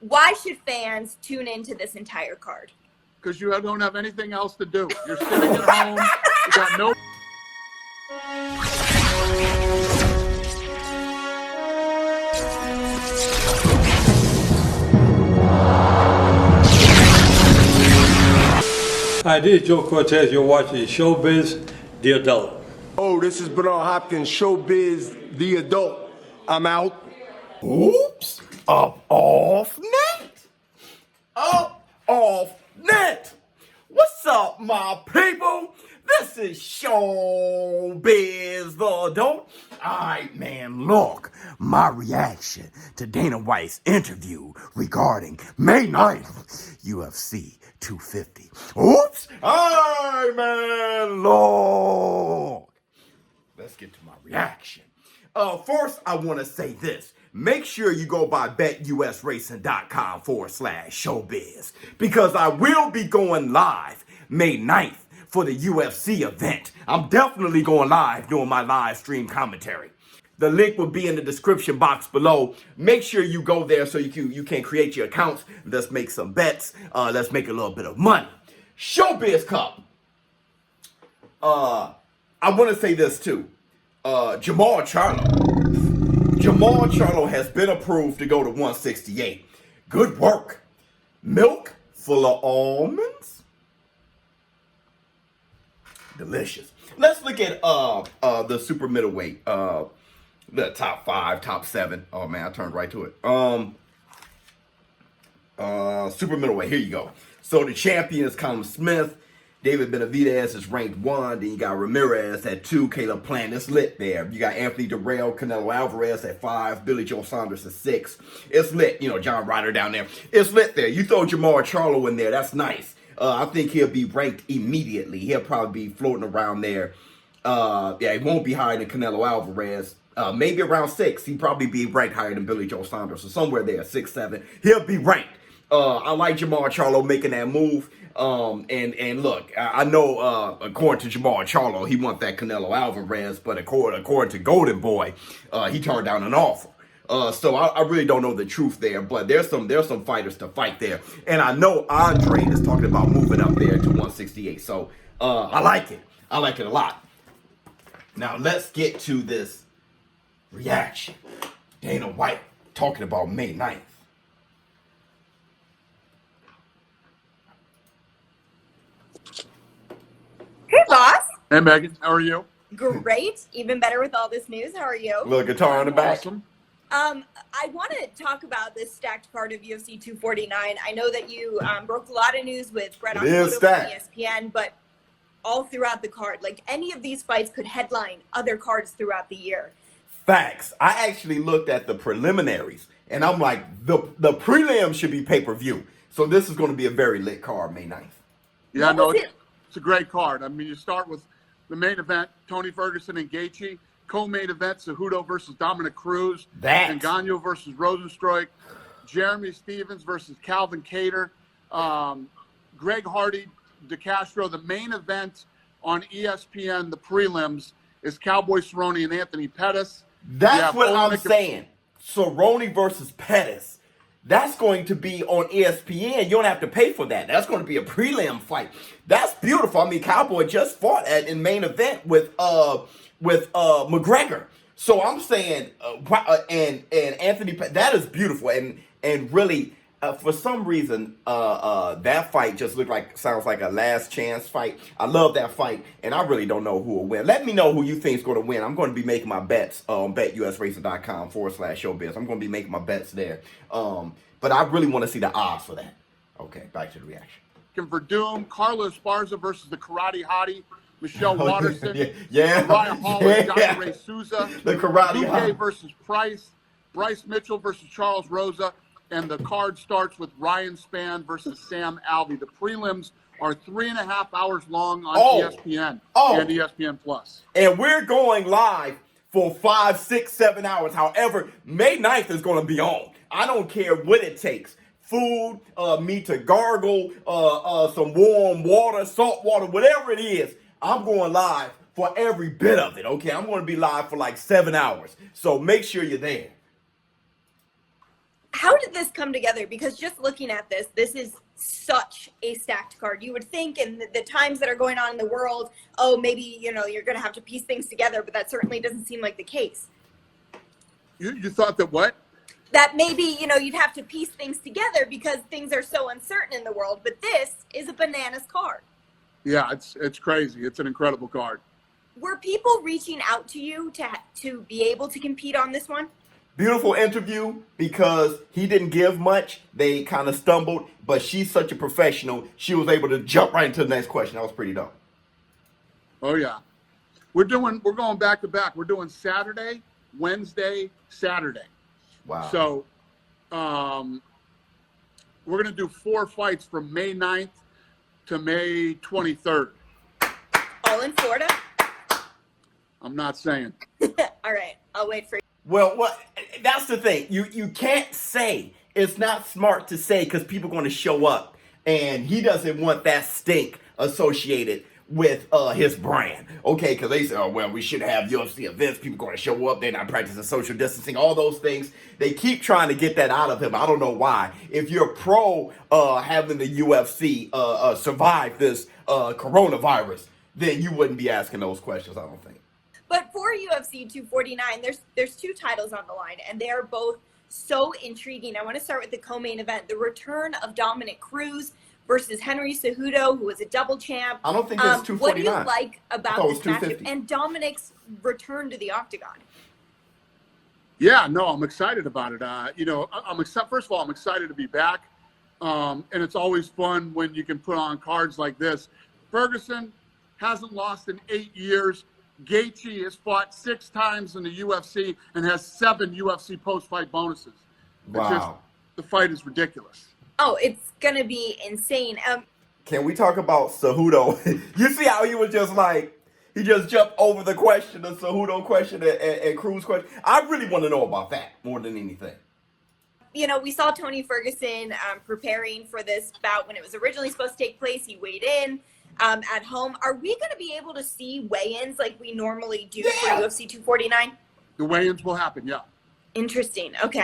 Why should fans tune into this entire card? Because you don't have anything else to do. You're sitting at home. You got no. Hi, this is Joe Cortez. You're watching ShowBizz, The Adult. Oh, this is Bernard Hopkins, ShowBizz, The Adult. I'm out. Oops, up off net. Up off net. What's up, my people? This is ShowBizz, The Adult. All right, man, look, my reaction to Dana White's interview regarding May 9th, UFC 250. Oops, all right, man, look. Let's get to my reaction. First, I want to say this. Make sure you go by betusracing.com/showbiz because I will be going live May 9th for the UFC event. I'm definitely going live doing my live stream commentary. The link will be in the description box below. Make sure you go there so you can create your accounts. Let's make some bets. Let's make a little bit of money. ShowBizz Cup. I want to say this too. Jermall Charlo has been approved to go to 168. Good work. Milk full of almonds. Delicious. Let's look at the super middleweight. The top 5, top 7. Oh man, I turned right to it. Super middleweight. Here you go. So the champion is Colin Smith. David Benavidez is ranked 1. Then you got Ramirez at 2. Caleb Plant. It's lit there. You got Anthony Durrell, Canelo Alvarez at 5. Billy Joe Saunders at 6. It's lit. You know, John Ryder down there. It's lit there. You throw Jermall Charlo in there. That's nice. I think he'll be ranked immediately. He'll probably be floating around there. Yeah, he won't be higher than Canelo Alvarez. Maybe around 6. He'd probably be ranked higher than Billy Joe Saunders. So somewhere there, 6, 7. He'll be ranked. I like Jermall Charlo making that move. And look, I know according to Jermall Charlo, he wants that Canelo Alvarez, but according to Golden Boy, he turned down an offer. So I really don't know the truth there, but there's some fighters to fight there. And I know Andre is talking about moving up there to 168. So I like it. I like it a lot. Now let's get to this reaction. Dana White talking about May 9th. Hey, boss. Hey, Megan. How are you? Great. Even better with all this news. How are you? Little guitar on the back. Awesome. I want to talk about this stacked card of UFC 249. I know that you broke a lot of news with Brett Okamoto from ESPN, but all throughout the card, like any of these fights could headline other cards throughout the year. Facts. I actually looked at the preliminaries, and I'm like, the prelim should be pay-per-view. So this is going to be a very lit card May 9th. Yeah, no, it's a great card. I mean, you start with the main event, Tony Ferguson and Gaethje. Co-main event, Cejudo versus Dominic Cruz. Ngannou versus Rosenstruik. Jeremy Stevens versus Calvin Kattar. Greg Hardy, DeCastro. The main event on ESPN, the prelims, is Cowboy Cerrone and Anthony Pettis. That's what I'm saying. Cerrone versus Pettis. That's going to be on ESPN. You don't have to pay for that. That's going to be a prelim fight. That's beautiful. I mean, Cowboy just fought in main event with McGregor. So I'm saying, and Anthony, that is beautiful. And really, for some reason, that fight just sounds like a last chance fight. I love that fight, and I really don't know who will win. Let me know who you think is going to win. I'm going to be making my bets on betusracing.com/showbiz. I'm going to be making my bets there. But I really want to see the odds for that. Okay, back to the reaction. For Doom, Carlos Esparza versus the Karate Hottie, Michelle Watterson. Uriah Hall and Jacare Souza. The Karate Hottie versus Price. Bryce Mitchell versus Charles Rosa. And the card starts with Ryan Spann versus Sam Alvey. The prelims are 3.5 hours long on ESPN and ESPN Plus. And we're going live for 5, 6, 7 hours. However, May 9th is going to be on. I don't care what it takes. Food, me to gargle, some warm water, salt water, whatever it is. I'm going live for every bit of it, okay? I'm going to be live for like 7 hours. So make sure you're there. How did this come together? Because just looking at this, this is such a stacked card. You would think in the times that are going on in the world, oh, maybe, you know, you're going to have to piece things together, but that certainly doesn't seem like the case. You thought that what? That maybe, you know, you'd have to piece things together because things are so uncertain in the world, but this is a bananas card. Yeah, it's crazy. It's an incredible card. Were people reaching out to you to be able to compete on this one? Beautiful interview because he didn't give much. They kind of stumbled, but she's such a professional. She was able to jump right into the next question. That was pretty dope. Oh yeah, we're going back to back. We're doing Saturday, Wednesday, Saturday. Wow. So, we're gonna do 4 fights from May 9th to May 23rd. All in Florida? I'm not saying. All right, I'll wait for you. Well, that's the thing. You can't say. It's not smart to say because people are going to show up, and he doesn't want that stink associated with his brand. Okay, because they say, oh, well, we should have UFC events. People going to show up. They're not practicing social distancing. All those things. They keep trying to get that out of him. I don't know why. If you're pro having the UFC survive this coronavirus, then you wouldn't be asking those questions, I don't think. But for UFC 249, there's 2 titles on the line, and they are both so intriguing. I want to start with the co-main event, the return of Dominic Cruz versus Henry Cejudo, who was a double champ. I don't think it's 249. What do you like about this matchup 250. and Dominic's return to the octagon? Yeah, no, I'm excited about it. You know, first of all, I'm excited to be back, and it's always fun when you can put on cards like this. Ferguson hasn't lost in 8 years. Gaethje has fought 6 times in the UFC and has 7 UFC post-fight bonuses. Wow. The fight is ridiculous. Oh, it's going to be insane. Can we talk about Cejudo? You see how he was just like, he just jumped over the question, the Cejudo question and Cruz question. I really want to know about that more than anything. You know, we saw Tony Ferguson preparing for this bout when it was originally supposed to take place. He weighed in at home. Are we going to be able to see weigh-ins like we normally do for UFC 249? The weigh-ins will happen, yeah. Interesting. Okay.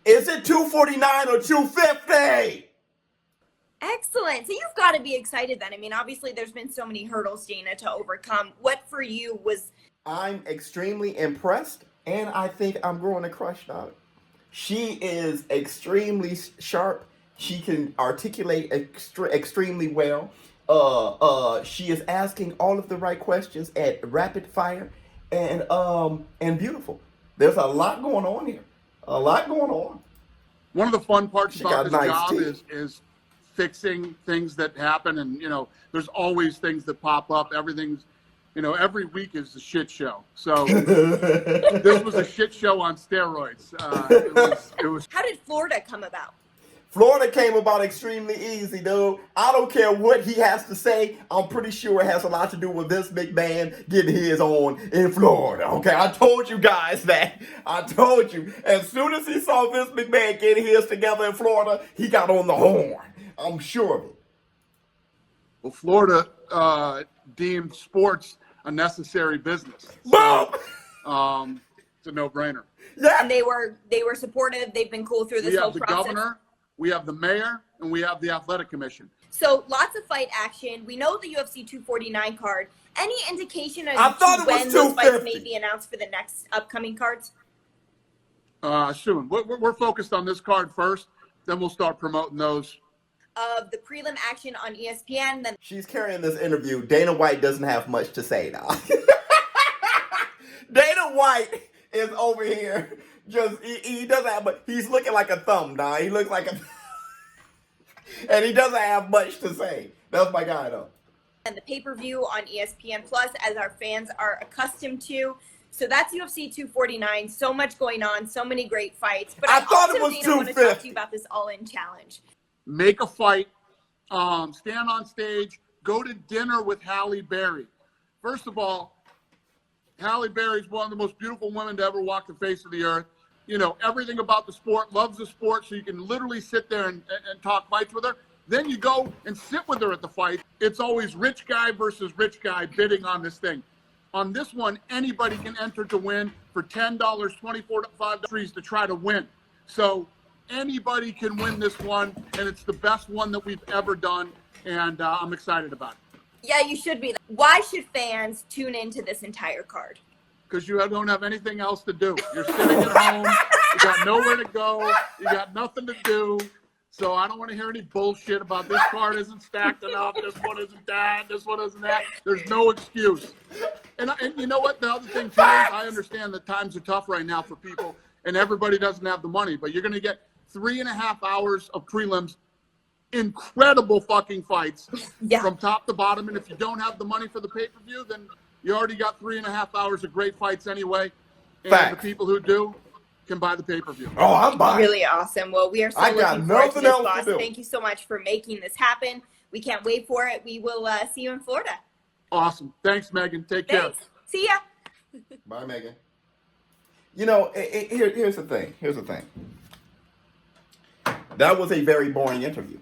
Is it 249 or 250? Excellent. So you've got to be excited then. I mean, obviously there's been so many hurdles, Dana, to overcome. What for you was... I'm extremely impressed, and I think I'm growing a crush on it. She is extremely sharp. She can articulate extremely well. She is asking all of the right questions at rapid fire and beautiful. There's a lot going on here. A lot going on. One of the fun parts about this nice job teeth. is fixing things that happen, and you know, there's always things that pop up. Everything's, you know, every week is a shit show. So this was a shit show on steroids. It was. How did Florida come about? Florida came about extremely easy, dude. I don't care what he has to say. I'm pretty sure it has a lot to do with Vince McMahon getting his on in Florida. Okay, I told you guys that. I told you. As soon as he saw Vince McMahon getting his together in Florida, he got on the horn. I'm sure of it. Well, Florida deemed sports a necessary business. Boom! It's a no-brainer. Yeah. And they were supportive. They've been cool through this whole process. We have the governor, we have the mayor, and we have the athletic commission. So lots of fight action. We know the UFC 249 card. Any indication as to when those fights may be announced for the next upcoming cards? Soon. We're focused on this card first, then we'll start promoting those. Of the prelim action on ESPN. Then She's carrying this interview. Dana White doesn't have much to say now. Dana White is over here. He doesn't have, but he's looking like a thumb now. He looks like a, and he doesn't have much to say. That's my guy though. and the pay-per-view on ESPN Plus, as our fans are accustomed to. So that's UFC 249. So much going on, so many great fights. But I thought also, it was Dana, want to talk 250. to you about this all-in challenge. Make a fight, stand on stage, go to dinner with Halle Berry. First of all, Halle Berry is one of the most beautiful women to ever walk the face of the earth. You know, everything about the sport, loves the sport, so you can literally sit there and talk fights with her. Then you go and sit with her at the fight. It's always rich guy versus rich guy bidding on this thing. On this one, anybody can enter to win for $10, $24, $5 to try to win. So anybody can win this one, and it's the best one that we've ever done, and I'm excited about it. Yeah, you should be. Why should fans tune into this entire card? Because you don't have anything else to do. You're sitting at home. You got nowhere to go. You got nothing to do. So I don't want to hear any bullshit about this card isn't stacked enough. This one isn't that. This one isn't that. There's no excuse. And you know what? The other thing, too, is I understand that times are tough right now for people, and everybody doesn't have the money. But you're going to get 3.5 hours of prelims, incredible fucking fights from top to bottom. And if you don't have the money for the pay-per-view, then you already got 3.5 hours of great fights anyway. And the people who do can buy the pay-per-view. Oh, I'm buying. Really awesome. Well, we are so looking forward to this, boss. Thank you so much for making this happen. We can't wait for it. We will see you in Florida. Awesome. Thanks, Megan. Take care. See ya. Bye, Megan. You know, here's the thing. That was a very boring interview.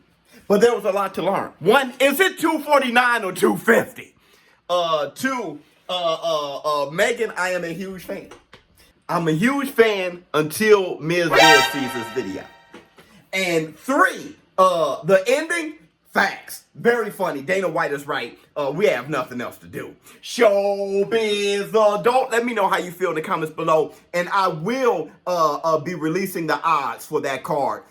But there was a lot to learn. One, is it 249 or 250? Two, Megan, I am a huge fan. I'm a huge fan until Ms. Liz sees this video. And 3, the ending, facts. Very funny. Dana White is right. We have nothing else to do. ShowBizz Adult. Let me know how you feel in the comments below. And I will be releasing the odds for that card.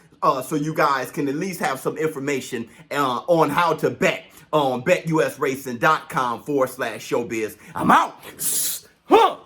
So you guys can at least have some information on how to bet on betusracing.com/ShowBizz. I'm out. Huh.